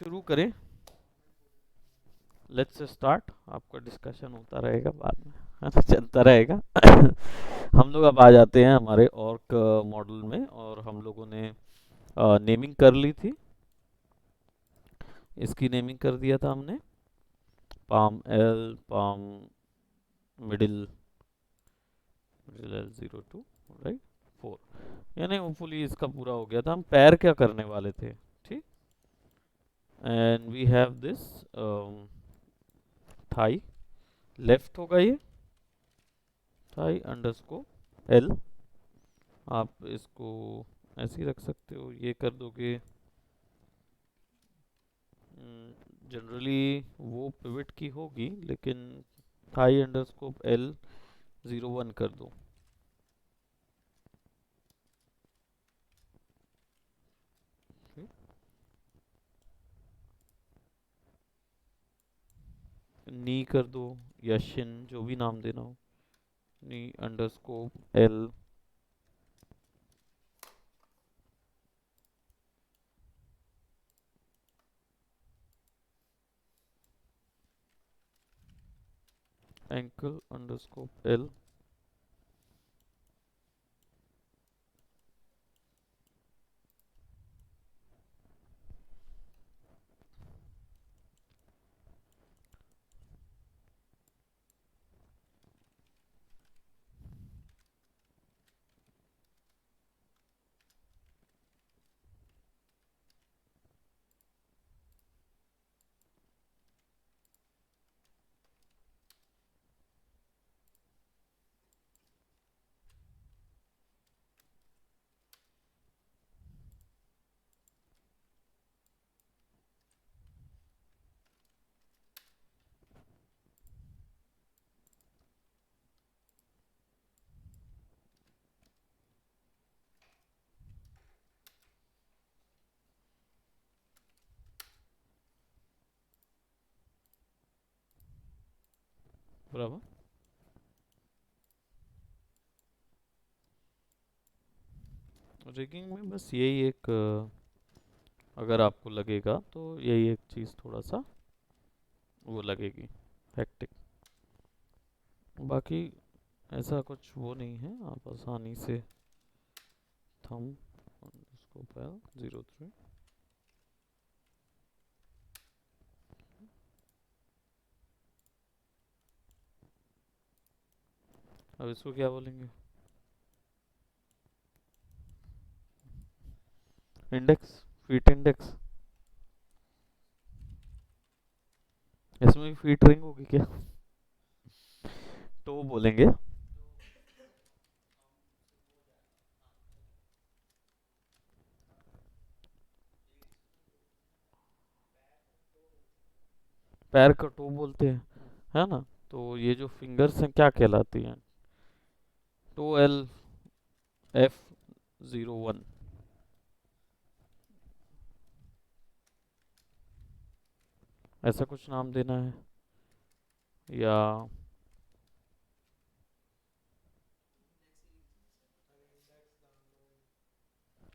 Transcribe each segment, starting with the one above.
शुरू करें। Let's start. आपका डिस्कशन होता रहेगा बाद में, है ना, चलता रहेगा। हम लोग अब आ जाते हैं हमारे ऑर्क मॉडल में, और हम लोगों ने नेमिंग कर ली थी। इसकी नेमिंग कर दिया था हमने, palm L, palm middle, middle L 02, right, 4। यानी होपफुली इसका पूरा हो गया था। हम पैर क्या करने वाले थे, ठीक। And we have this thigh, left होगा ये, थाई अंडरस्कोर एल। आप इसको ऐसे ही रख सकते हो, ये कर दोगे। जनरली वो पिवट की होगी, लेकिन थाई अंडरस्कोप एल 01 कर दो। नी कर दो, या शिन, जो भी नाम देना हो। Knee underscore L, ankle underscore L. बराबर। रिगिंग में बस यही एक अगर आपको लगेगा तो यही एक चीज़ थोड़ा सा वो लगेगी, हेक्टिक। बाकी ऐसा कुछ वो नहीं है, आप आसानी से थम उसको पैल 03। अब इसको क्या बोलेंगे? Index, feet index. इसमें भी फीट रिंग होगी क्या? तो बोलेंगे। पैर का टो बोलते हैं, है ना। तो ये जो फिंगर्स हैं क्या कहलाती हैं? टो एल F01, ऐसा कुछ नाम देना है, या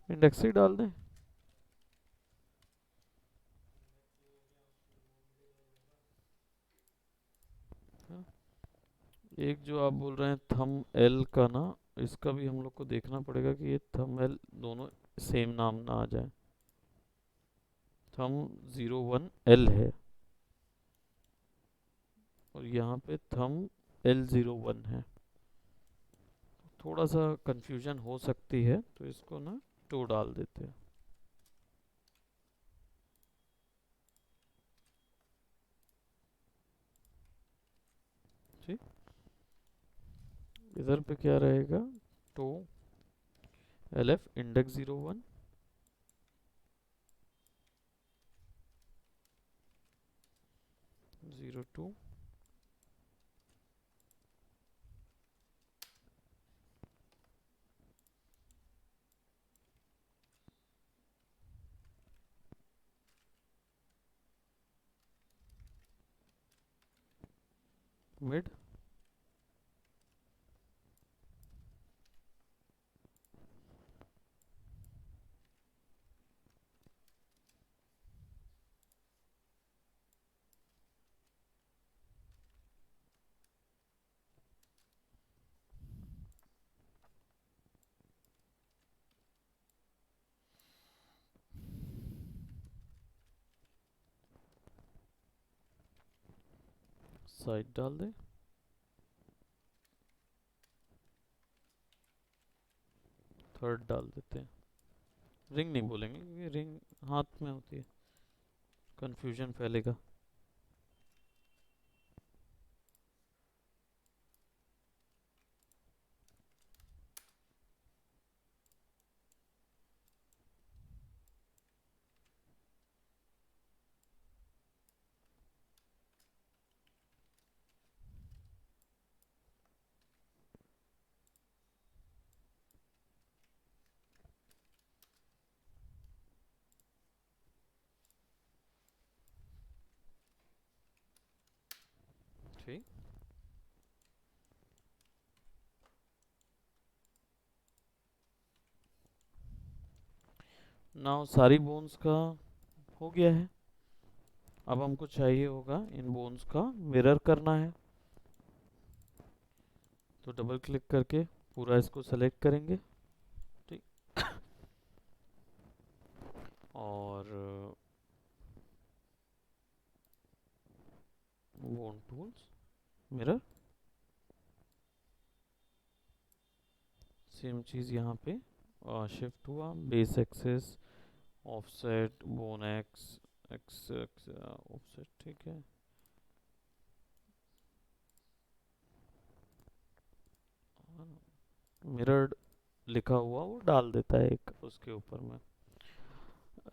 इंडेक्स ही डाल दें? हाँ। एक जो आप बोल रहे हैं थम एल का ना, इसका भी हम लोग को देखना पड़ेगा कि ये थम एल दोनों सेम नाम ना आ जाए। थम 01 एल है, और यहाँ पे थम L01 है। थोड़ा सा कंफ्यूजन हो सकती है, तो इसको ना टो डाल देते हैं, ठीक। इधर पे क्या रहेगा? Toe LF index 01, 02, mid. Side डाल दे, थर्ड डाल देते हैं। रिंग नहीं बोलेंगे क्योंकि रिंग हाथ में होती है, कंफ्यूजन फैलेगा। ठीक, नाउ सारी बोन्स का हो गया है। अब हमको चाहिए होगा इन बोन्स का मिरर करना है, तो डबल क्लिक करके पूरा इसको सेलेक्ट करेंगे। ठीक, और बोन टूल्स, मिरर, सेम चीज़ यहाँ पे शिफ्ट हुआ, base axis, offset, bone X, X X offset, ठीक है। मिरर्ड लिखा हुआ वो डाल देता है एक उसके ऊपर में।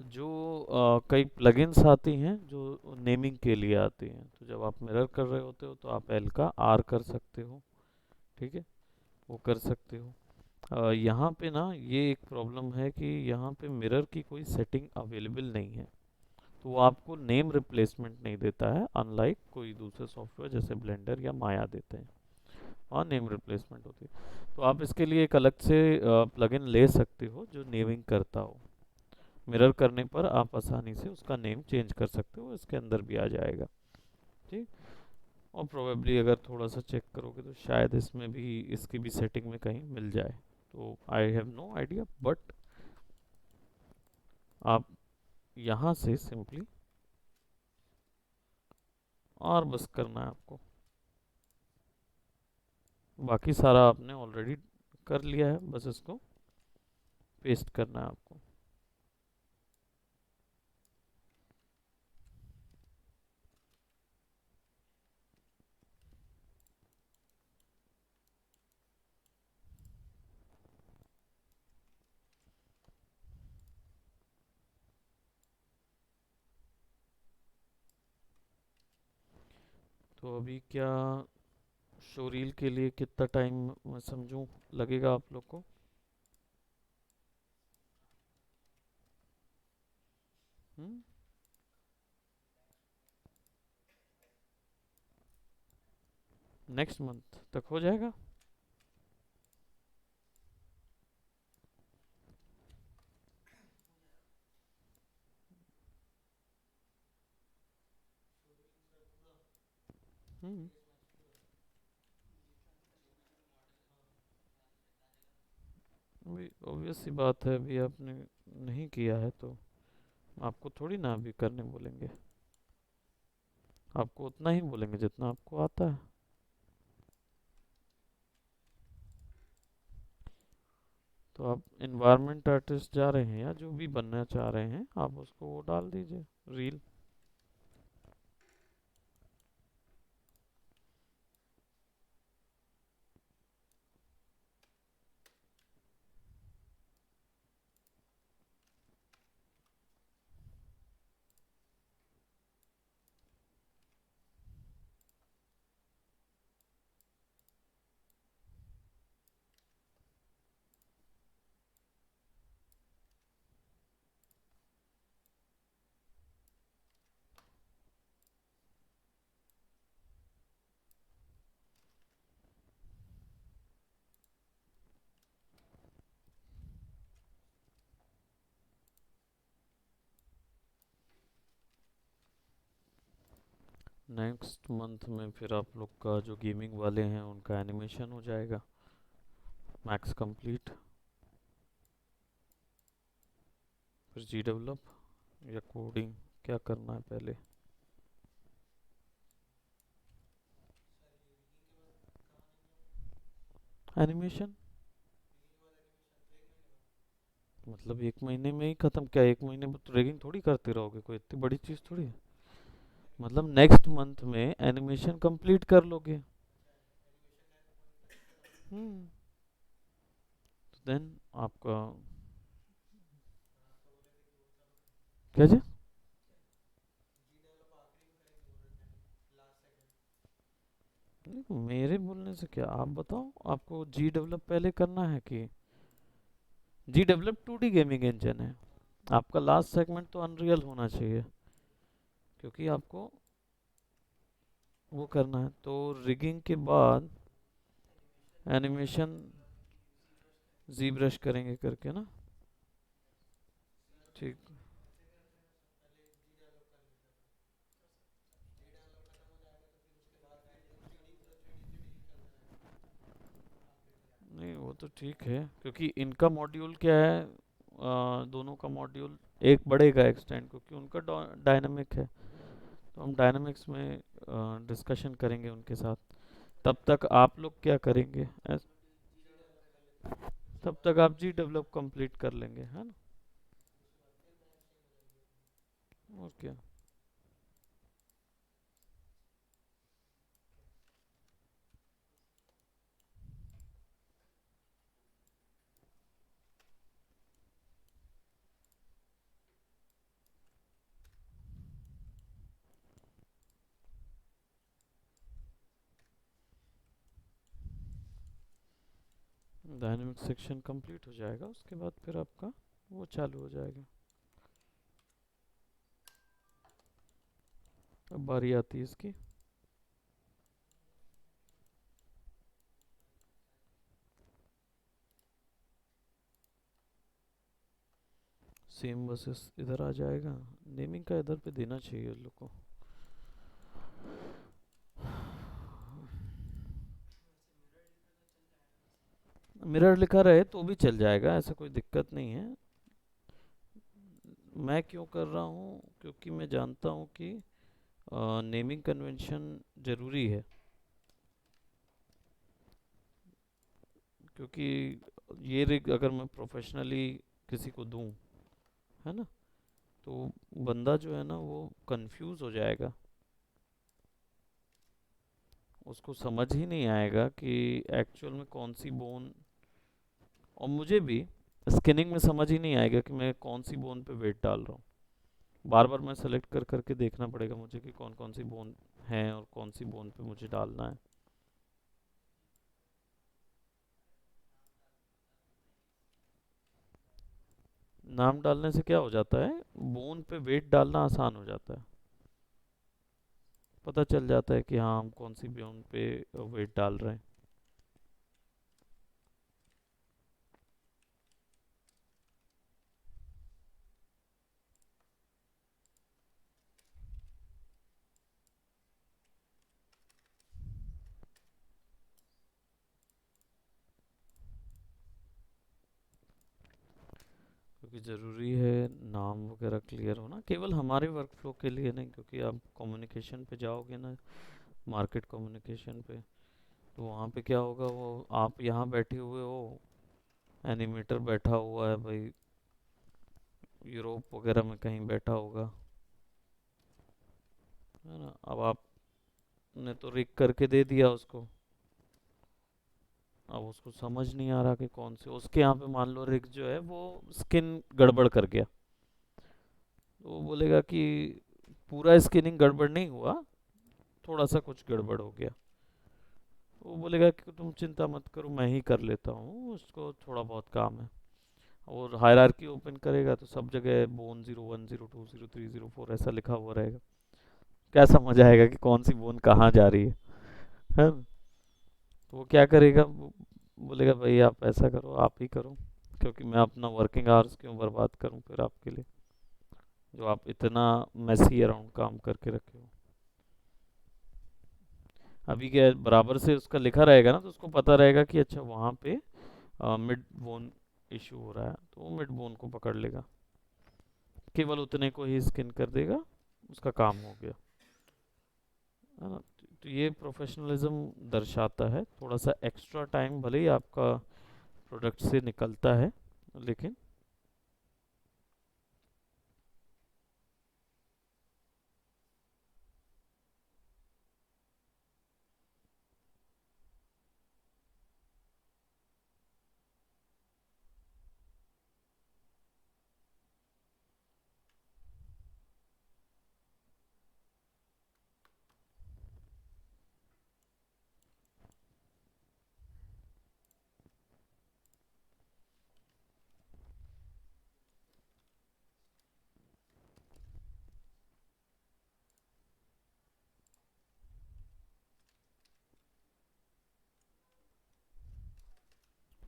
जो कई प्लगइन्स आती हैं जो नेमिंग के लिए आती हैं, तो जब आप मिरर कर रहे होते हो तो आप एल का आर कर सकते हो, ठीक है, वो कर सकते हो। यहाँ पे ना ये एक प्रॉब्लम है कि यहाँ पे मिरर की कोई सेटिंग अवेलेबल नहीं है, तो वो आपको नेम रिप्लेसमेंट नहीं देता है, अनलाइक कोई दूसरे सॉफ्टवेयर जैसे ब्लेंडर या माया देते हैं, वहाँ नेम रिप्लेसमेंट होती है। तो आप इसके लिए एक अलग से प्लगइन ले सकते हो जो नेमिंग करता हो। मिरर करने पर आप आसानी से उसका नेम चेंज कर सकते हो, इसके अंदर भी आ जाएगा। ठीक, और प्रोबेबली अगर थोड़ा सा चेक करोगे तो शायद इसमें भी इसकी भी सेटिंग में कहीं मिल जाए, तो I have no idea, but आप यहाँ से सिंपली और बस करना है आपको, बाकी सारा आपने ऑलरेडी कर लिया है, बस इसको पेस्ट करना है आपको। तो अभी क्या शोरील के लिए कितना टाइम मैं समझूं लगेगा आप लोग को? नेक्स्ट मंथ तक हो जाएगा? हम्म, अभी ऑब्वियस सी बात है, अभी आपने नहीं किया है तो आपको थोड़ी ना अभी करने बोलेंगे, आपको उतना ही बोलेंगे जितना आपको आता है। तो आप इन्वायरमेंट आर्टिस्ट जा रहे हैं या जो भी बनना चाह रहे हैं आप उसको वो डाल दीजिए, रील। नेक्स्ट मंथ में फिर आप लोग का जो गेमिंग वाले हैं उनका एनिमेशन हो जाएगा मैक्स कंप्लीट, फिर जी डेवलप या कोडिंग क्या करना है पहले? एनिमेशन मतलब 1 महीने में ही खत्म? क्या 1 महीने में ट्रैकिंग थोड़ी करते रहोगे, कोई इतनी बड़ी चीज़ थोड़ी है। मतलब नेक्स्ट मंथ में एनिमेशन कंप्लीट कर लोगे। हम्म। तो देन आपका क्या जी? देखो, मेरे बोलने से क्या, आप बताओ आपको जी डेवलप पहले करना है कि जी डेवलप 2D गेमिंग इंजन है। आपका लास्ट सेगमेंट तो अनरियल होना चाहिए, क्योंकि आपको वो करना है। तो रिगिंग के बाद एनिमेशन जी ब्रश करेंगे करके ना। ठीक। नहीं वो तो ठीक है, क्योंकि इनका मॉड्यूल क्या है, दोनों का मॉड्यूल एक बढ़ेगा एक्सटेंड, क्योंकि उनका डायनामिक है। तो हम डायनामिक्स में डिस्कशन करेंगे उनके साथ। तब तक आप लोग क्या करेंगे? तब तक आप जी डेवलप कंप्लीट कर लेंगे, है ना? ओके। डायनामिक सेक्शन कंप्लीट हो जाएगा, उसके बाद फिर आपका वो चालू हो जाएगा। अब बारी आती है इसकी। सेम वर्सेस इधर आ जाएगा। नेमिंग का इधर पे देना चाहिए उन लोग को। मिरर लिखा रहे तो भी चल जाएगा, ऐसा कोई दिक्कत नहीं है। मैं क्यों कर रहा हूँ, क्योंकि मैं जानता हूँ कि नेमिंग कन्वेंशन ज़रूरी है। क्योंकि ये रिग अगर मैं प्रोफेशनली किसी को दूँ, है ना, तो बंदा जो है ना वो कंफ्यूज हो जाएगा। उसको समझ ही नहीं आएगा कि एक्चुअल में कौन सी बोन, और मुझे भी स्किनिंग में समझ ही नहीं आएगा कि मैं कौन सी बोन पे वेट डाल रहा हूँ। बार बार मैं सेलेक्ट कर करके देखना पड़ेगा मुझे कि कौन कौन सी बोन है और कौन सी बोन पे मुझे डालना है। नाम डालने से क्या हो जाता है, बोन पे वेट डालना आसान हो जाता है। पता चल जाता है कि हाँ हम कौन सी बोन पे वेट डाल रहे हैं। क्योंकि ज़रूरी है नाम वगैरह क्लियर होना, केवल हमारे वर्कफ्लो के लिए नहीं, क्योंकि आप कम्युनिकेशन पे जाओगे ना, मार्केट कम्युनिकेशन पे, तो वहाँ पे क्या होगा, वो आप यहाँ बैठे हुए हो, एनिमेटर बैठा हुआ है भाई यूरोप वगैरह में कहीं बैठा होगा, है ना। अब आपने तो रिक करके दे दिया उसको, अब उसको समझ नहीं आ रहा कि कौन से, उसके यहाँ पे मान लो रिक जो है वो स्किन गड़बड़ कर गया, तो वो बोलेगा कि पूरा स्किनिंग गड़बड़ नहीं हुआ, थोड़ा सा कुछ गड़बड़ हो गया। तो वो बोलेगा कि तुम चिंता मत करो, मैं ही कर लेता हूँ, उसको थोड़ा बहुत काम है। और हायरार्की ओपन करेगा तो सब जगह बोन 01 02 03 04 ऐसा लिखा हुआ रहेगा। क्या समझ आएगा कि कौन सी बोन कहाँ जा रही है ना? तो वो क्या करेगा, वो बोलेगा भाई आप ऐसा करो, आप ही करो, क्योंकि मैं अपना वर्किंग आवर्स क्यों बर्बाद करूं फिर आपके लिए, जो आप इतना मैसी अराउंड काम करके रखे हो। अभी क्या है, बराबर से उसका लिखा रहेगा ना, तो उसको पता रहेगा कि अच्छा वहाँ पे मिड बोन इशू हो रहा है, तो वो मिड बोन को पकड़ लेगा, केवल उतने को ही स्किन कर देगा, उसका काम हो गया, है ना। तो ये प्रोफेशनलिज्म दर्शाता है। थोड़ा सा एक्स्ट्रा टाइम भले ही आपका प्रोडक्ट से निकलता है, लेकिन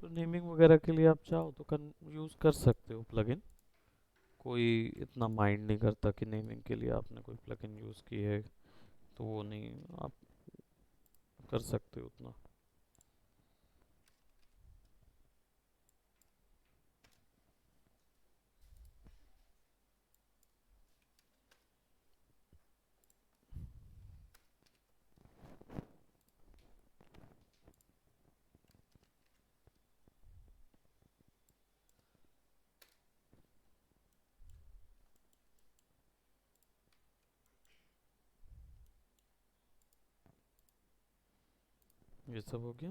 तो नेमिंग वगैरह के लिए आप चाहो तो यूज़ कर सकते हो प्लगइन। कोई इतना माइंड नहीं करता कि नेमिंग के लिए आपने कोई प्लगइन यूज़ की है, तो वो नहीं, आप कर सकते हो उतना। ये सब हो गया।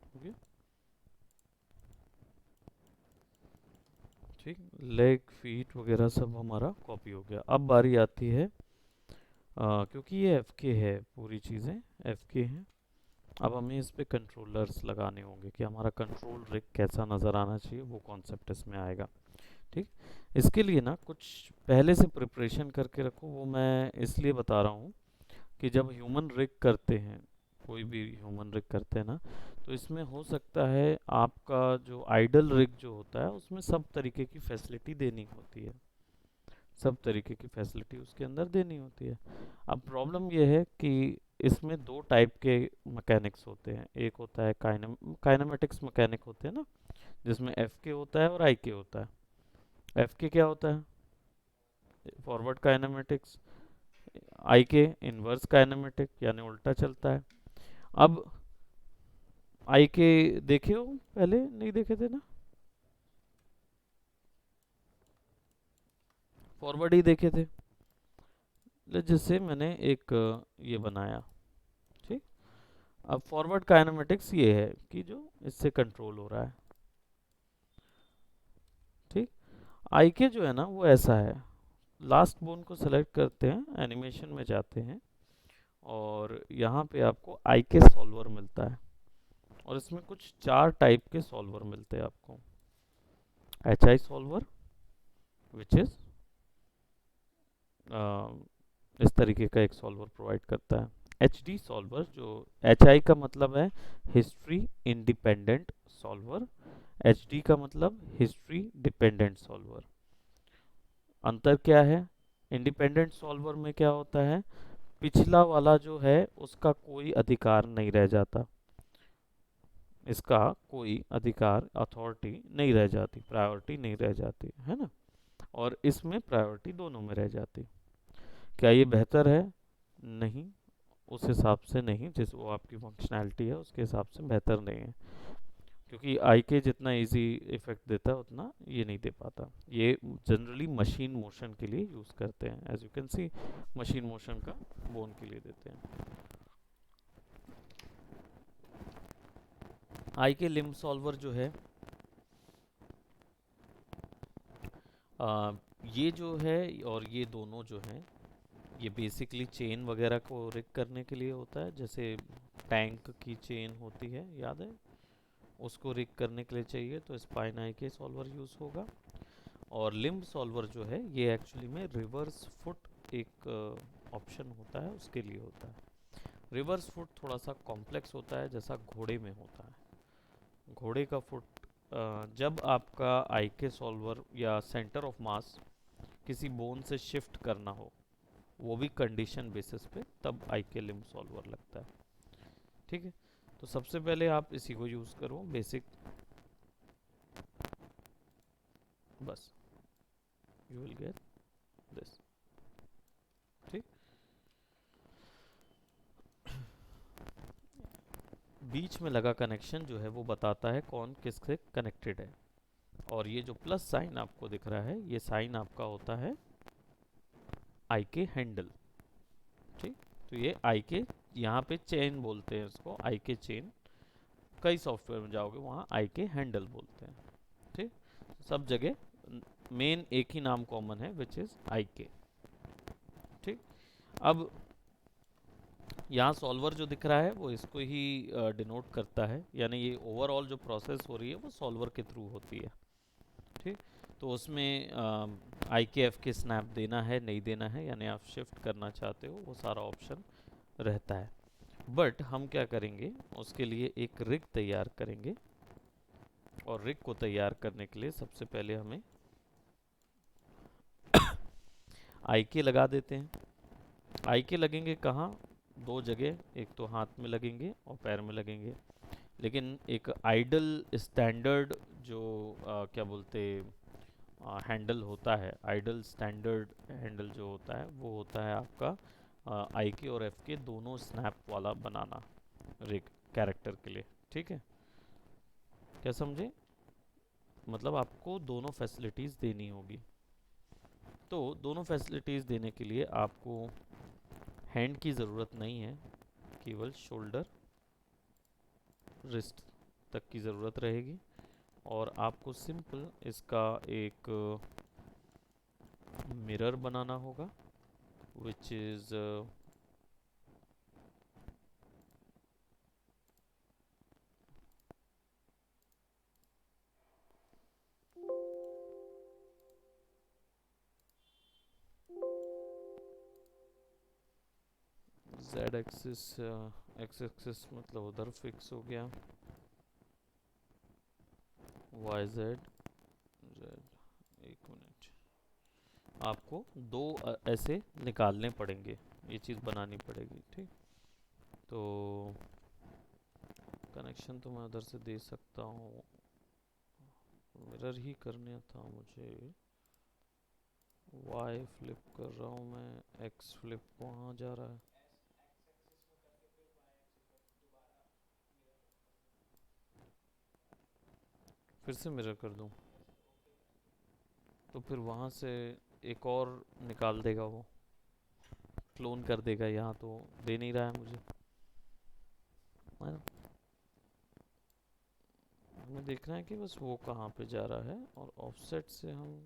हो गया, ठीक। लेग फीट वगैरह सब हमारा कॉपी हो गया। अब बारी आती है, क्योंकि ये एफ के है, पूरी चीज़ें एफ के हैं, अब हमें इस पे कंट्रोलर्स लगाने होंगे कि हमारा कंट्रोल रिग कैसा नज़र आना चाहिए, वो कॉन्सेप्ट इसमें आएगा। ठीक। इसके लिए ना कुछ पहले से प्रिपरेशन करके रखो। वो मैं इसलिए बता रहा हूँ कि जब ह्यूमन रिग करते हैं, कोई भी ह्यूमन रिग करते हैं ना, तो इसमें हो सकता है आपका जो आइडल रिग जो होता है उसमें सब तरीके की फैसिलिटी देनी होती है, सब तरीके की फैसिलिटी उसके अंदर देनी होती है। अब प्रॉब्लम यह है कि इसमें दो टाइप के मैकेनिक्स होते हैं। एक होता है काइनेमेटिक्स मैकेनिक होते हैं ना, जिसमें एफ के होता है और आई के होता है। एफ के क्या होता है? Forward kinematics. आई के इनवर्स काइनेमेटिक, यानी उल्टा चलता है। अब आई के देखे हो पहले, नहीं देखे थे ना? फॉरवर्ड ही देखे थे। जिससे मैंने एक ये बनाया। ठीक। अब फॉरवर्ड काइनेमेटिक्स ये है कि जो इससे कंट्रोल हो रहा है। ठीक। आई के जो है ना वो ऐसा है, लास्ट बोन को सेलेक्ट करते हैं, एनिमेशन में जाते हैं, और यहाँ पे आपको आई के सॉल्वर मिलता है। और इसमें कुछ चार टाइप के सॉल्वर मिलते हैं आपको। H I solver, which is इस तरीके का एक सॉल्वर प्रोवाइड करता है। एच डी सॉल्वर, जो एच आई का मतलब है history independent solver, H D का मतलब हिस्ट्री डिपेंडेंट सॉल्वर। अंतर क्या है? इंडिपेंडेंट सॉल्वर में क्या होता है, पिछला वाला जो है उसका कोई अधिकार नहीं रह जाता, इसका कोई अधिकार, अथॉरिटी नहीं रह जाती, प्रायोरिटी नहीं रह जाती, है ना? और इसमें प्रायोरिटी दोनों में रह जाती। क्या ये बेहतर है? नहीं, उस हिसाब से नहीं, जिस वो आपकी फंक्शनैलिटी है उसके हिसाब से बेहतर नहीं है, क्योंकि आई के जितना इजी इफेक्ट देता है उतना ये नहीं दे पाता। ये जनरली मशीन मोशन के लिए यूज़ करते हैं, as you can see machine motion का बोन के लिए देते हैं। आई के लिम्ब सॉल्वर जो है, आ, ये जो है और ये दोनों जो हैं, ये बेसिकली चेन वगैरह को रिग करने के लिए होता है। जैसे टैंक की चेन होती है, याद है? उसको रिग करने के लिए चाहिए तो स्पाइन आई के सॉल्वर यूज़ होगा। और लिम्ब सॉल्वर जो है ये एक्चुअली में रिवर्स फुट एक ऑप्शन होता है, उसके लिए होता है। रिवर्स फुट थोड़ा सा कॉम्प्लेक्स होता है, जैसा घोड़े में होता है। घोड़े का फुट जब आपका आईके सॉल्वर या सेंटर ऑफ मास किसी बोन से शिफ्ट करना हो, वो भी कंडीशन बेसिस पे, तब आईके लिम्ब सॉल्वर लगता है। ठीक है, तो सबसे पहले आप इसी को यूज़ करो बेसिक, बस यू विल गेट दिस। ठीक, बीच में लगा कनेक्शन जो है वो बताता है कौन किससे कनेक्टेड है, और ये जो प्लस साइन आपको दिख रहा है, ये साइन आपका होता है आई के हैंडल। ठीक, तो ये आई के, यहाँ पे चेन बोलते हैं इसको, आई के चेन। कई सॉफ्टवेयर में जाओगे वहाँ आई के हैंडल बोलते हैं। ठीक, सब जगह मेन एक ही नाम कॉमन है, विच इज आई के। ठीक, अब यहाँ सॉल्वर जो दिख रहा है वो इसको ही डिनोट करता है, यानी ये ओवरऑल जो प्रोसेस हो रही है वो सॉल्वर के थ्रू होती है। ठीक, तो उसमें आई के एफ के स्नैप देना है नहीं देना है, यानी आप शिफ्ट करना चाहते हो, वो सारा ऑप्शन रहता है। बट हम क्या करेंगे, उसके लिए एक रिग तैयार करेंगे, और रिग को तैयार करने के लिए सबसे पहले हमें आई के लगा देते हैं। आई के लगेंगे कहाँ, दो जगह, एक तो हाथ में लगेंगे और पैर में लगेंगे। लेकिन एक आइडल स्टैंडर्ड जो क्या बोलते हैंडल होता है, आइडल स्टैंडर्ड हैंडल जो होता है वो होता है आपका आई के और एफ के दोनों स्नैप वाला बनाना रिग कैरेक्टर के लिए। ठीक है, क्या समझे, मतलब आपको दोनों फैसिलिटीज़ देनी होगी। तो दोनों फैसिलिटीज़ देने के लिए आपको हैंड की ज़रूरत नहीं है, केवल शोल्डर रिस्ट तक की ज़रूरत रहेगी, और आपको सिंपल इसका एक मिरर बनाना होगा, which is Z axis, x axis मतलब उधर फिक्स हो गया, वाई जेड जेड। एक मिनट, आपको दो ऐसे निकालने पड़ेंगे, ये चीज़ बनानी पड़ेगी। ठीक, तो कनेक्शन तो मैं उधर से दे सकता हूँ, मिरर ही करना था मुझे। वाई फ्लिप कर रहा हूँ मैं, एक्स फ्लिप वहाँ जा रहा है। फिर से मिरर कर दूँ तो फिर वहाँ से एक और निकाल देगा, वो क्लोन कर देगा, यहाँ तो दे नहीं रहा है मुझे, है ना। हमें देखना है कि बस वो कहाँ पे जा रहा है, और ऑफसेट से हम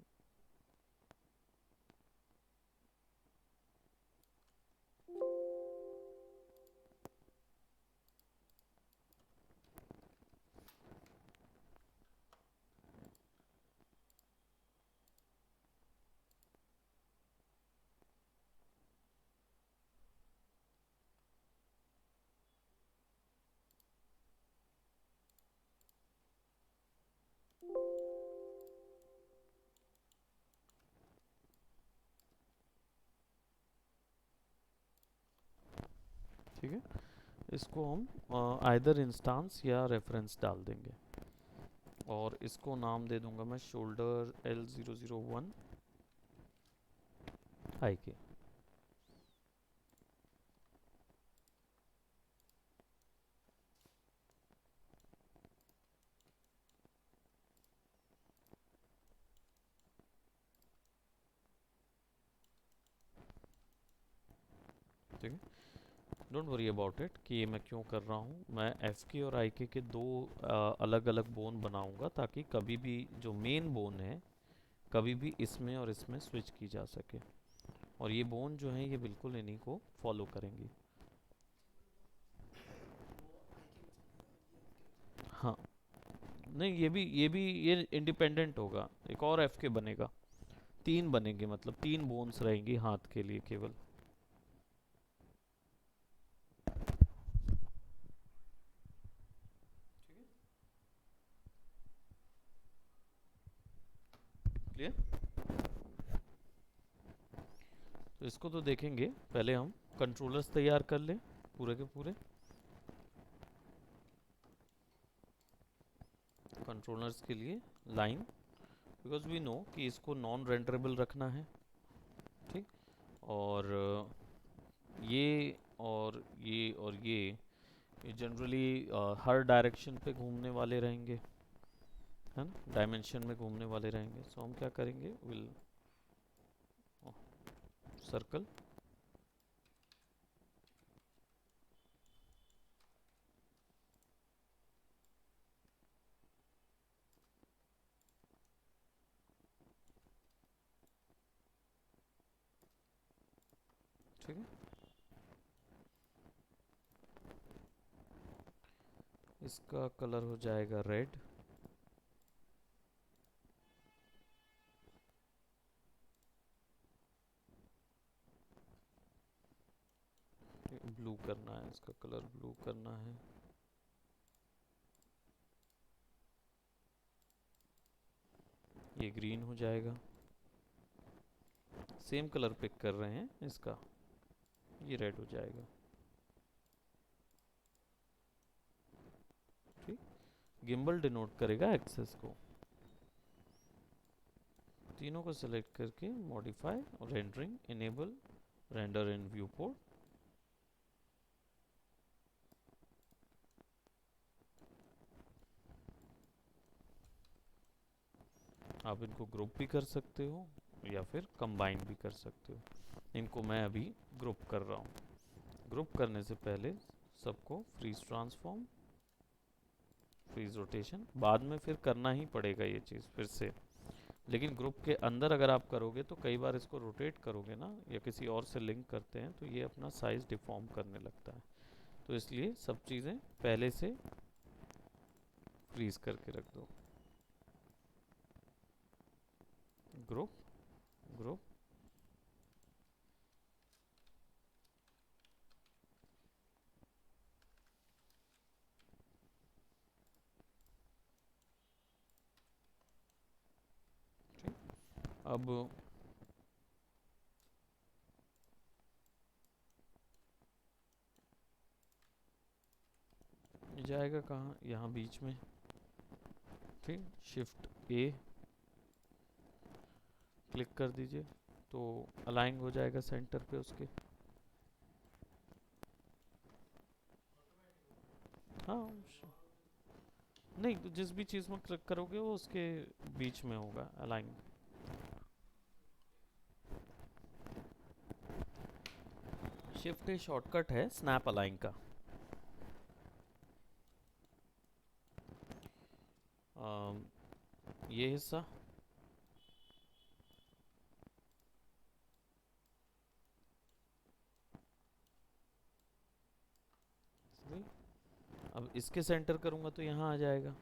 ठीक है, इसको हम आइदर इंस्टांस या रेफरेंस डाल देंगे, और इसको नाम दे दूंगा मैं शोल्डर L001 आई के। ठीक है, डोंट वरी अबाउट इट कि ये मैं क्यों कर रहा हूँ। मैं एफ के और आई के दो अलग अलग बोन बनाऊंगा, ताकि कभी भी जो मेन बोन है कभी भी इसमें और इसमें स्विच की जा सके, और ये बोन जो है ये बिल्कुल इन्हीं को फॉलो करेंगी। हाँ, नहीं ये इंडिपेंडेंट होगा, एक और एफ के बनेगा, तीन बनेंगे, मतलब तीन बोन्स रहेंगी हाथ के लिए केवल। क्लियर? तो इसको तो देखेंगे, पहले हम कंट्रोलर्स तैयार कर लें पूरे के पूरे। कंट्रोलर्स के लिए लाइन, बिकॉज वी नो कि इसको नॉन रेंडरेबल रखना है, ठीक। और ये और ये और ये जनरली हर डायरेक्शन पे घूमने वाले रहेंगे, है ना, डायमेंशन में घूमने वाले रहेंगे। सो हम क्या करेंगे, विल सर्कल, ठीक है। इसका कलर हो जाएगा रेड, ब्लू करना है, इसका कलर ब्लू करना है, ये ग्रीन हो जाएगा। सेम कलर पिक कर रहे हैं इसका, ये रेड हो जाएगा, ठीक। गिम्बल डिनोट करेगा एक्सेस को। तीनों को सिलेक्ट करके मॉडिफाई और रेंडरिंग, इनेबल रेंडर इन व्यू पोर्ट। आप इनको ग्रुप भी कर सकते हो या फिर कंबाइन भी कर सकते हो। इनको मैं अभी ग्रुप कर रहा हूँ। ग्रुप करने से पहले सबको फ्रीज ट्रांसफॉर्म, फ्रीज रोटेशन बाद में फिर करना ही पड़ेगा ये चीज़ फिर से। लेकिन ग्रुप के अंदर अगर आप करोगे तो कई बार इसको रोटेट करोगे ना, या किसी और से लिंक करते हैं, तो ये अपना साइज डिफॉर्म करने लगता है। तो इसलिए सब चीज़ें पहले से फ्रीज करके रख दो। ग्रुप, ग्रुप, ठीक। अब जाएगा कहाँ, यहाँ बीच में, ठीक। शिफ्ट ए क्लिक कर दीजिए तो अलाइन हो जाएगा सेंटर पे उसके। हाँ, नहीं तो जिस भी चीज़ में क्लिक करोगे वो उसके बीच में होगा अलाइन। शिफ्ट ए शॉर्टकट है स्नैप अलाइन का। ये हिस्सा, अब इसके सेंटर करूंगा तो यहाँ आ जाएगा।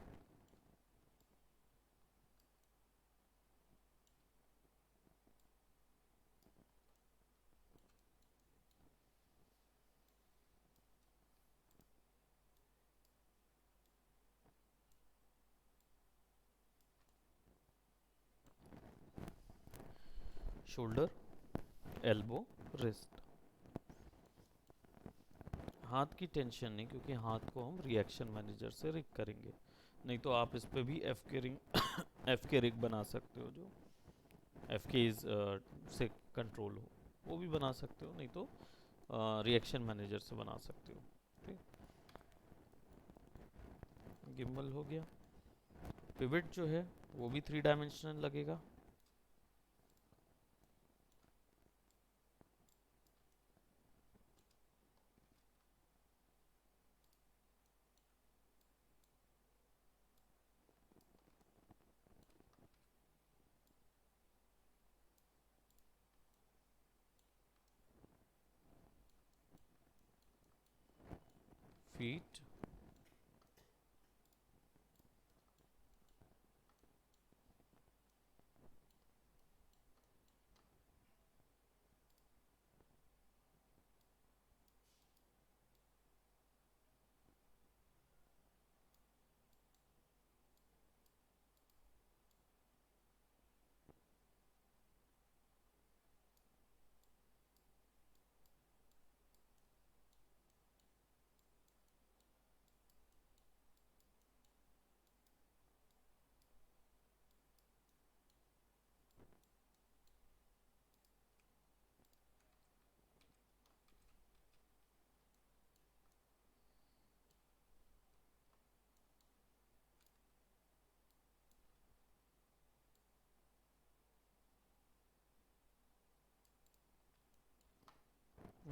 Shoulder, elbow, wrist. हाथ की टेंशन नहीं, क्योंकि हाथ को हम रिएक्शन मैनेजर से रिग करेंगे। नहीं तो आप इस पे भी एफ के रिंग एफ के रिग बना सकते हो, जो एफ के से कंट्रोल हो, वो भी बना सकते हो। नहीं तो रिएक्शन मैनेजर से बना सकते हो, ठीक। गिम्बल हो गया। पिवट जो है वो भी 3 डायमेंशनल लगेगा। फीट,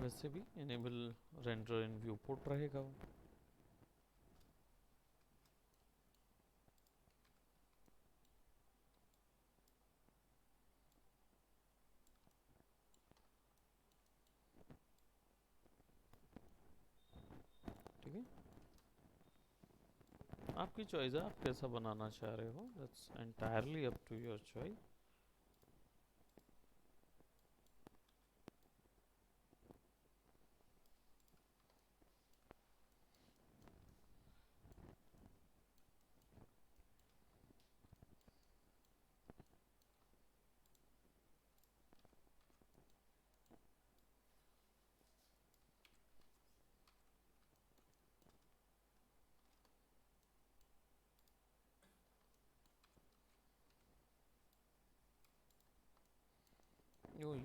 वैसे भी इनेबल रेंडर इन व्यू पोर्ट रहेगा वो। ठीक है, आपकी चॉइस है, आप कैसा बनाना चाह रहे हो, that's entirely up to your choice.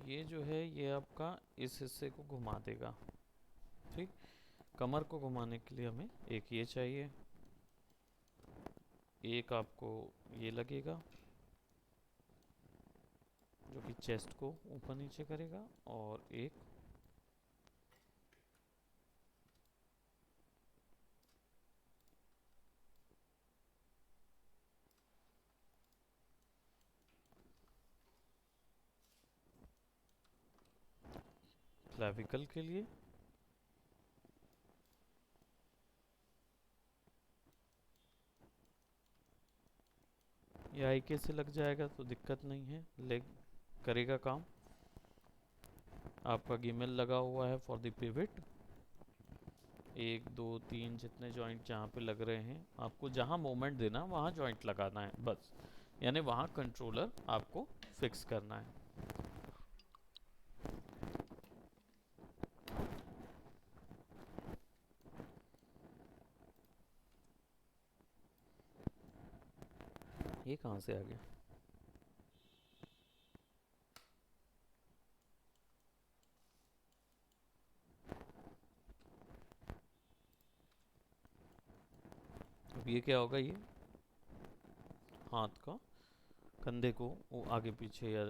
ये जो है ये आपका इस हिस्से को घुमा देगा। ठीक, कमर को घुमाने के लिए हमें एक ये चाहिए, एक आपको ये लगेगा जो कि चेस्ट को ऊपर नीचे करेगा, और एक क्लैविकल के लिए। ये आई के से लग जाएगा तो दिक्कत नहीं है, लेग करेगा काम। आपका गिमेल लगा हुआ है फॉर द पिविट, एक दो तीन जितने जॉइंट जहाँ पे लग रहे हैं, आपको जहाँ मोमेंट देना वहाँ जॉइंट लगाना है बस, यानी वहाँ कंट्रोलर आपको फिक्स करना है। ये कहाँ से आ गया? अब ये क्या होगा, ये हाथ का कंधे को वो आगे पीछे या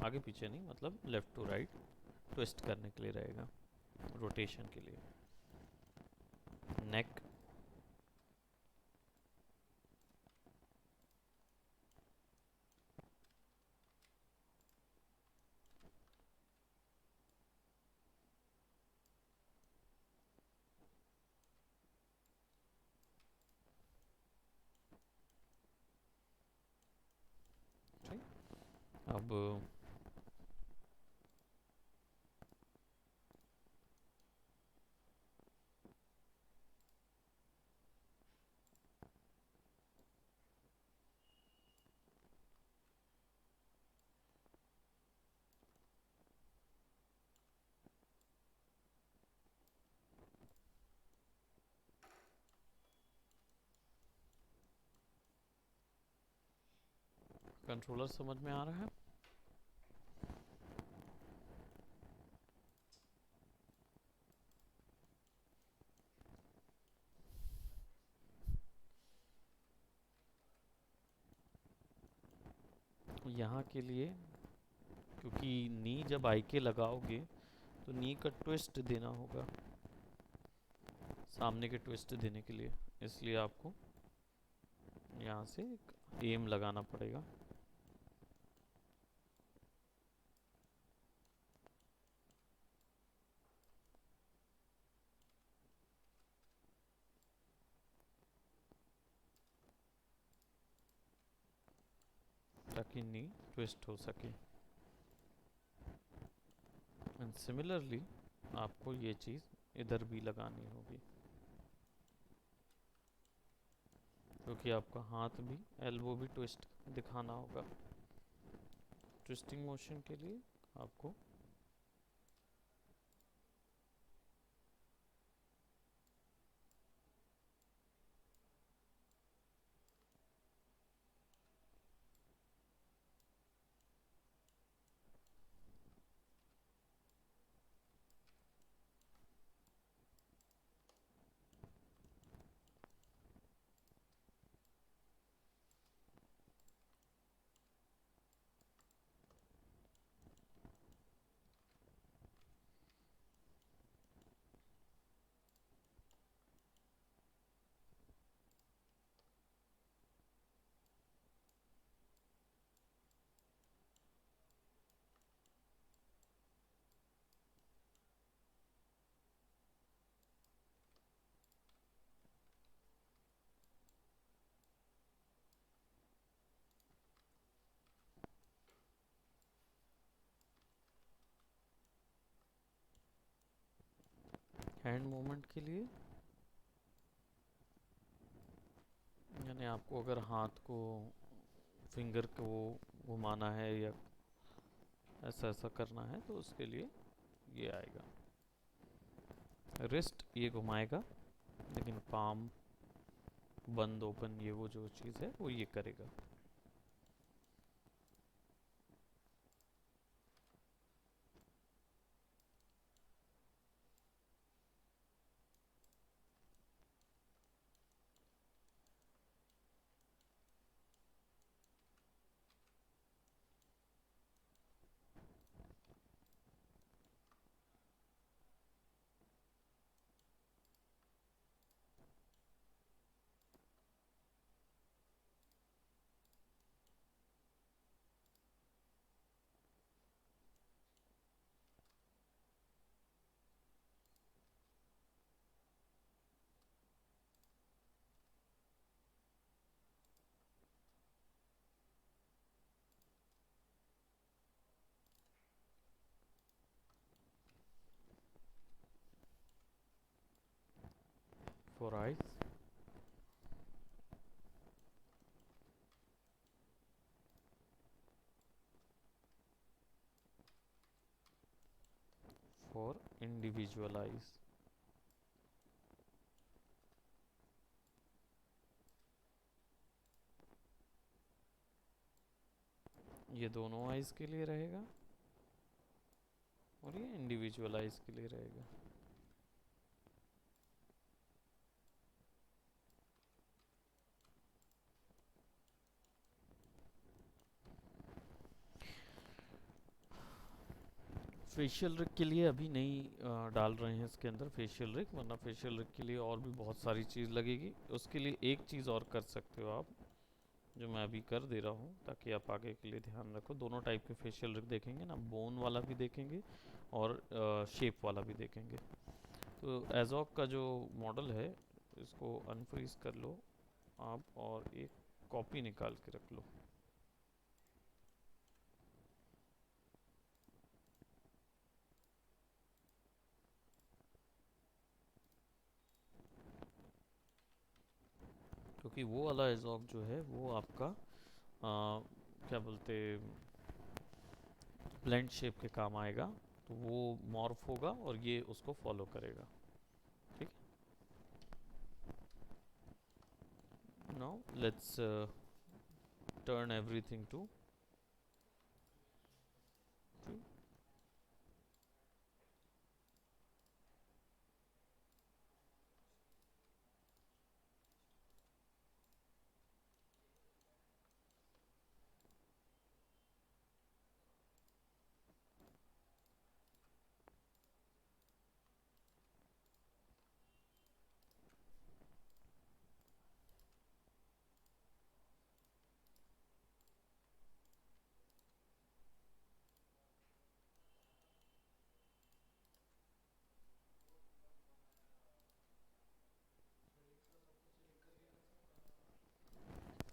आगे पीछे नहीं, मतलब लेफ्ट टू राइट ट्विस्ट करने के लिए रहेगा, रोटेशन के लिए। नेक, ठीक। अब कंट्रोलर समझ में आ रहा है? यहाँ के लिए, क्योंकि नी जब आई के लगाओगे तो नी का ट्विस्ट देना होगा सामने के ट्विस्ट देने के लिए, इसलिए आपको यहाँ से एक एम लगाना पड़ेगा। ताकि नी ट्विस्ट हो सके। एंड सिमिलरली आपको ये चीज़ इधर भी लगानी होगी, क्योंकि आपका हाथ भी, एल्बो भी ट्विस्ट दिखाना होगा। ट्विस्टिंग मोशन के लिए आपको हैंड मूवमेंट के लिए, यानी आपको अगर हाथ को, फिंगर को घुमाना है या ऐसा ऐसा करना है तो उसके लिए ये आएगा। रिस्ट ये घुमाएगा, लेकिन पाम बंद ओपन ये वो जो चीज़ है वो ये करेगा। For eyes, for individual eyes, ये दोनों आइज के लिए रहेगा और ये इंडिविजुअल आइज के लिए रहेगा। फेशियल रिग के लिए अभी नहीं डाल रहे हैं इसके अंदर फेशियल रिग, वरना फेशियल रिग के लिए और भी बहुत सारी चीज़ लगेगी। उसके लिए एक चीज़ और कर सकते हो आप, जो मैं अभी कर दे रहा हूँ ताकि आप आगे के लिए ध्यान रखो। दोनों टाइप के फेशियल रिग देखेंगे ना, बोन वाला भी देखेंगे और शेप वाला भी देखेंगे। तो एजॉक का जो मॉडल है इसको अनफ्रीज कर लो आप और एक कॉपी निकाल के रख लो। क्योंकि वो वाला एजॉक जो है वो आपका क्या बोलते, ब्लेंड शेप के काम आएगा, तो वो मॉर्फ होगा और ये उसको फॉलो करेगा। ठीक, now let's turn everything to true.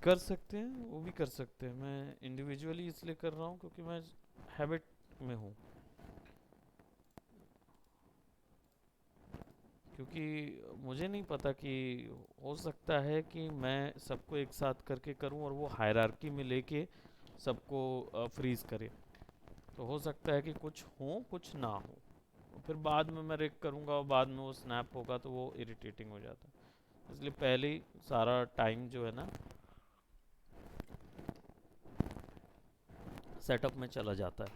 कर सकते हैं, वो भी कर सकते हैं। मैं इंडिविजुअली इसलिए कर रहा हूँ क्योंकि मैं हैबिट में हूँ, क्योंकि मुझे नहीं पता कि हो सकता है कि मैं सबको एक साथ करके करूं और वो हायरार्की में लेके सबको फ्रीज करे। तो हो सकता है कि कुछ हो कुछ ना हो, फिर बाद में मैं रेक करूंगा और बाद में वो स्नैप होगा तो वो इरिटेटिंग हो जाता है। इसलिए पहले ही सारा टाइम जो है ना सेटअप में चला जाता है।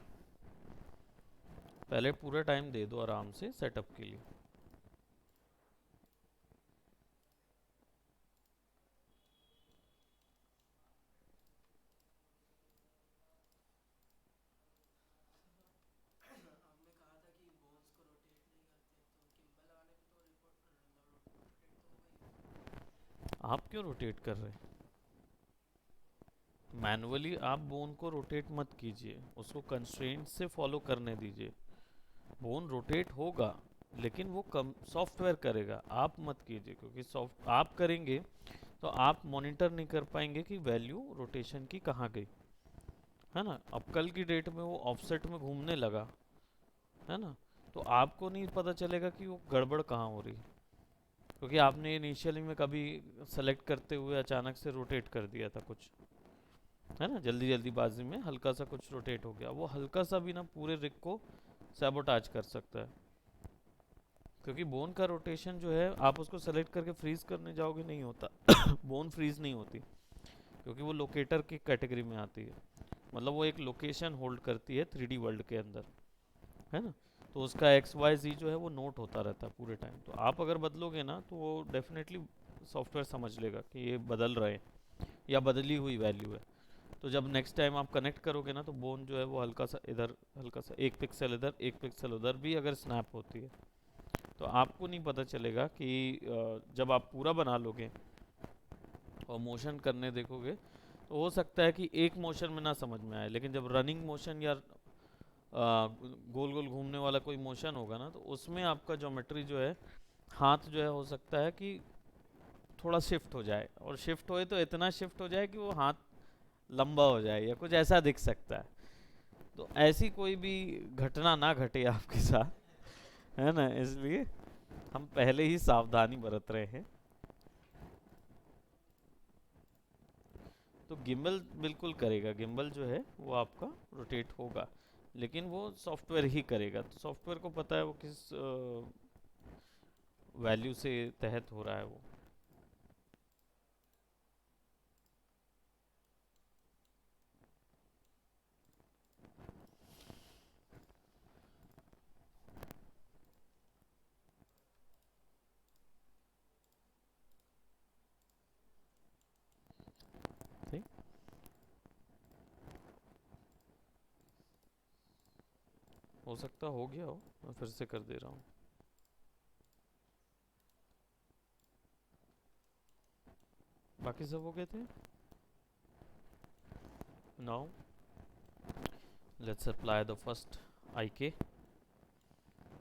पहले पूरा टाइम दे दो आराम से सेटअप के लिए। आप क्यों रोटेट कर रहे हैं? मैनुअली आप बोन को रोटेट मत कीजिए, उसको कंस्ट्रेंट से फॉलो करने दीजिए। बोन रोटेट होगा लेकिन वो कम सॉफ्टवेयर करेगा, आप मत कीजिए, क्योंकि सॉफ्ट आप करेंगे तो आप मॉनिटर नहीं कर पाएंगे कि वैल्यू रोटेशन की कहाँ गई, है ना। अब कल की डेट में वो ऑफसेट में घूमने लगा, है ना, तो आपको नहीं पता चलेगा कि वो गड़बड़ कहाँ हो रही है, क्योंकि आपने इनिशियली में कभी सेलेक्ट करते हुए अचानक से रोटेट कर दिया था कुछ, है ना, जल्दी जल्दी बाजी में हल्का सा कुछ रोटेट हो गया, वो हल्का सा भी ना पूरे रिग को सैबोटाज कर सकता है। क्योंकि बोन का रोटेशन जो है, आप उसको सेलेक्ट करके फ्रीज करने जाओगे नहीं होता बोन फ्रीज नहीं होती, क्योंकि वो लोकेटर की कैटेगरी में आती है, मतलब वो एक लोकेशन होल्ड करती है 3D वर्ल्ड के अंदर, है ना। तो उसका XYZ जो है वो नोट होता रहता है पूरे टाइम, तो आप अगर बदलोगे ना तो वो डेफिनेटली सॉफ्टवेयर समझ लेगा कि ये बदल रहे हैं या बदली हुई वैल्यू है। तो जब नेक्स्ट टाइम आप कनेक्ट करोगे ना, तो बोन जो है वो हल्का सा इधर, हल्का सा एक पिक्सल इधर एक पिक्सल उधर भी अगर स्नैप होती है, तो आपको नहीं पता चलेगा कि जब आप पूरा बना लोगे और मोशन करने देखोगे, तो हो सकता है कि एक मोशन में ना समझ में आए, लेकिन जब रनिंग मोशन या गोल गोल घूमने वाला कोई मोशन होगा ना, तो उसमें आपका ज्योमेट्री जो है, हाथ जो है हो सकता है कि थोड़ा शिफ्ट हो जाए, और शिफ्ट होए तो इतना शिफ्ट हो जाए कि वो हाथ लंबा हो जाए या कुछ ऐसा दिख सकता है। तो ऐसी कोई भी घटना ना घटे आपके साथ, है ना, इसलिए हम पहले ही सावधानी बरत रहे हैं। तो गिम्बल बिल्कुल करेगा, गिम्बल जो है वो आपका रोटेट होगा, लेकिन वो सॉफ्टवेयर ही करेगा, तो सॉफ्टवेयर को पता है वो किस वैल्यू से तहत हो रहा है वो। ठीक, हो सकता हो गया हो, मैं फिर से कर दे रहा हूँ। बाकी सब हो गए थे। Now let's apply the first IK,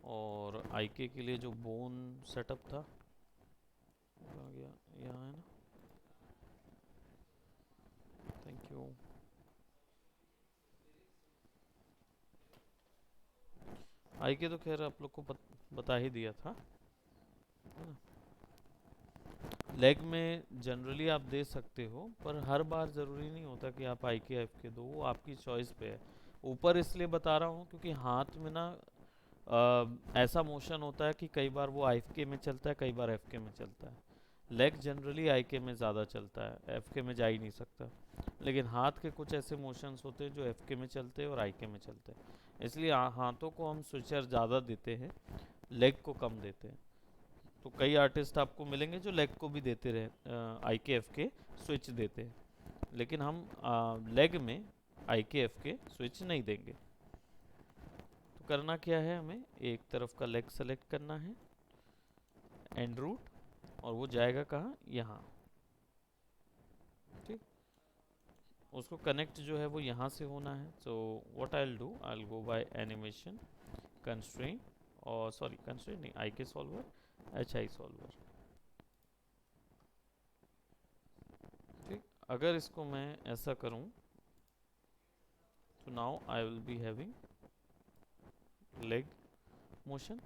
और IK के लिए जो बोन सेटअप था आ गया, यहाँ है ना, थैंक यू। IK तो खैर आप लोग को बता ही दिया था, है ना। लेग में जनरली आप दे सकते हो, पर हर बार ज़रूरी नहीं होता कि आप IK FK दो, वो आपकी चॉइस पे है। ऊपर इसलिए बता रहा हूँ क्योंकि हाथ में ना ऐसा मोशन होता है कि कई बार वो IK में चलता है, कई बार FK में चलता है। लेग जनरली IK में ज़्यादा चलता है, FK में जा ही नहीं सकता, लेकिन हाथ के कुछ ऐसे मोशंस होते हैं जो FK में चलते हैं और IK में चलते हैं, इसलिए हाथों को हम स्विचर ज़्यादा देते हैं, लेग को कम देते हैं। तो कई आर्टिस्ट आपको मिलेंगे जो लेग को भी देते रहे, IK FK स्विच देते हैं, लेकिन हम लेग में IK FK स्विच नहीं देंगे। तो करना क्या है, हमें एक तरफ का लेग सेलेक्ट करना है, एंड रूट, और वो जाएगा कहाँ, यहाँ। ठीक, उसको कनेक्ट जो है वो यहाँ से होना है। So what I will do, I will go by animation, constraint, और सॉरी कंस्ट्रेंट नहीं, IK सॉल्वर, HI सॉल्वर। ठीक, अगर इसको मैं ऐसा करूँ, तो now I will be having leg motion.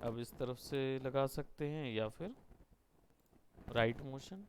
अब इस तरफ से लगा सकते हैं या फिर राइट मोशन।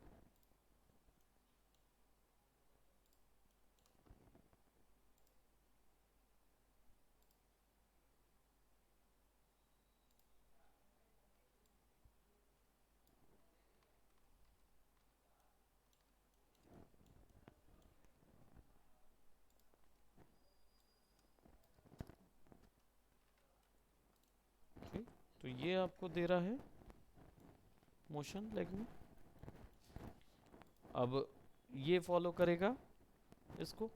ठीक, तो ये आपको दे रहा है मोशन लेग में। अब ये फॉलो करेगा इसको,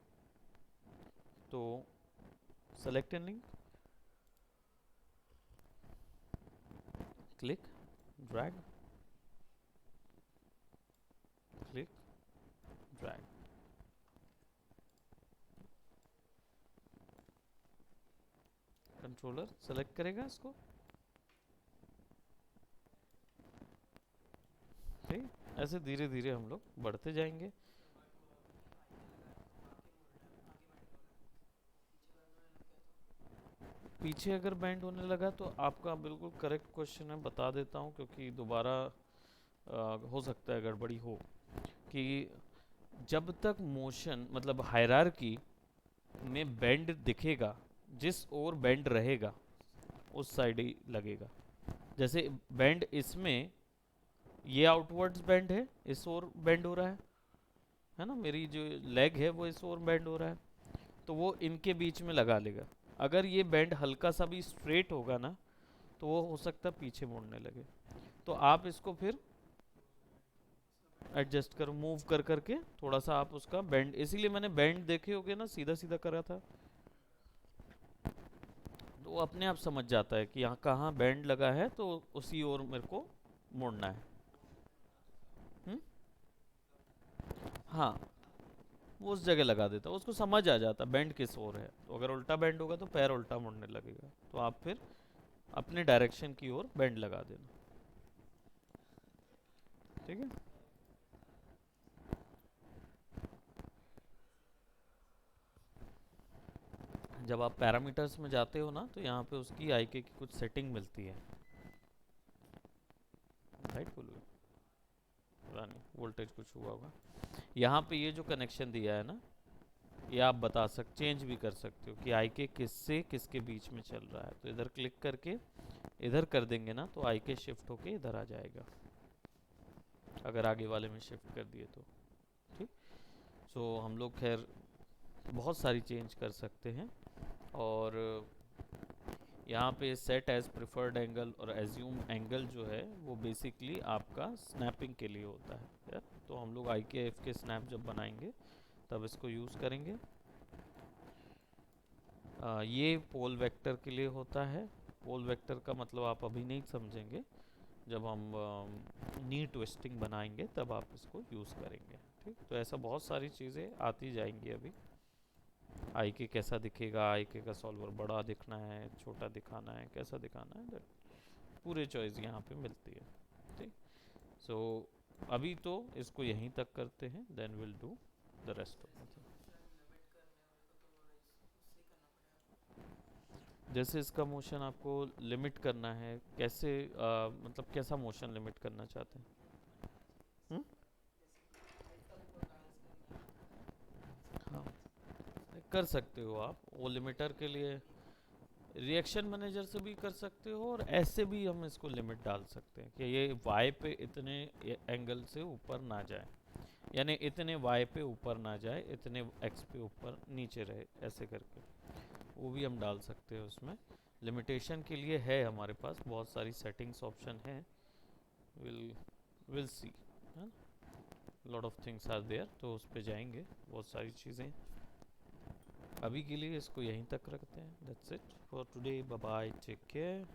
तो select N link, click, drag, click, drag, controller select करेगा इसको। ठीक, ऐसे धीरे धीरे हम लोग बढ़ते जाएंगे। पीछे अगर बेंड होने लगा तो आपका बिल्कुल करेक्ट क्वेश्चन है, बता देता हूँ क्योंकि दोबारा हो सकता है गड़बड़ी हो, कि जब तक मोशन मतलब हायरार्की में बेंड दिखेगा, जिस ओर बेंड रहेगा उस साइड ही लगेगा। जैसे बेंड इसमें, ये आउटवर्ड्स बेंड है, इस ओर बेंड हो रहा है ना, मेरी जो लेग है वो इस ओर बेंड हो रहा है, तो वो इनके बीच में लगा लेगा। अगर ये बेंड हल्का सा भी स्ट्रेट होगा ना, तो वो हो सकता है पीछे मुड़ने लगे। तो आप इसको फिर एडजस्ट करो, मूव कर करके थोड़ा सा आप उसका बेंड, इसीलिए मैंने बेंड देखे होगे ना, सीधा सीधा करा था, तो वो अपने आप समझ जाता है कि यहाँ कहाँ बेंड लगा है, तो उसी ओर मेरे को मुड़ना है। हुँ? हाँ, वो उस जगह लगा देता, उसको समझ आ जाता बेंड किस ओर है, तो अगर उल्टा बेंड होगा तो पैर उल्टा मुड़ने लगेगा, तो आप फिर अपने डायरेक्शन की ओर बेंड लगा देना। ठीक है। जब आप पैरामीटर्स में जाते हो ना, तो यहाँ पे उसकी आईके की कुछ सेटिंग मिलती है, राइट बोलो, पता नहीं वोल्टेज कुछ हुआ होगा। यहाँ पे ये जो कनेक्शन दिया है ना, ये आप बता सकते, चेंज भी कर सकते हो कि आईके किससे किसके बीच में चल रहा है, तो इधर क्लिक करके इधर कर देंगे ना, तो आईके शिफ्ट होके इधर आ जाएगा, अगर आगे वाले में शिफ्ट कर दिए तो। ठीक। सो हम लोग खैर बहुत सारी चेंज कर सकते हैं, और यहाँ पे सेट एज प्रिफर्ड एंगल और एज्यूम एंगल जो है वो बेसिकली आपका स्नैपिंग के लिए होता है यार, तो हम लोग आई के एफ के स्नैप जब बनाएंगे तब इसको यूज़ करेंगे। ये पोल वेक्टर के लिए होता है, पोल वेक्टर का मतलब आप अभी नहीं समझेंगे, जब हम नी ट्विस्टिंग बनाएंगे तब आप इसको यूज़ करेंगे। ठीक, तो ऐसा बहुत सारी चीज़ें आती जाएंगी अभी। आई के कैसा दिखेगा, आई के का सॉल्वर बड़ा दिखना है, छोटा दिखाना है, कैसा दिखाना है, पूरे चॉइस यहाँ पे मिलती है। ठीक। सो अभी तो इसको यहीं तक करते हैं, then will do the rest of the thing. जैसे इसका मोशन आपको लिमिट करना है, कैसे मतलब कैसा मोशन लिमिट करना चाहते हैं? हुँ? हाँ, कर सकते हो आप, वो लिमिटर के लिए रिएक्शन मैनेजर से भी कर सकते हो, और ऐसे भी हम इसको लिमिट डाल सकते हैं कि ये वाई पे इतने एंगल से ऊपर ना जाए, यानी इतने वाई पे ऊपर ना जाए, इतने एक्स पे ऊपर नीचे रहे, ऐसे करके वो भी हम डाल सकते हैं उसमें। लिमिटेशन के लिए है हमारे पास बहुत सारी सेटिंग्स ऑप्शन है, will will see, lot of things are there, तो उस पे जाएंगे, बहुत सारी चीज़ें। अभी के लिए इसको यहीं तक रखते हैं, that's it for today, bye bye, take care.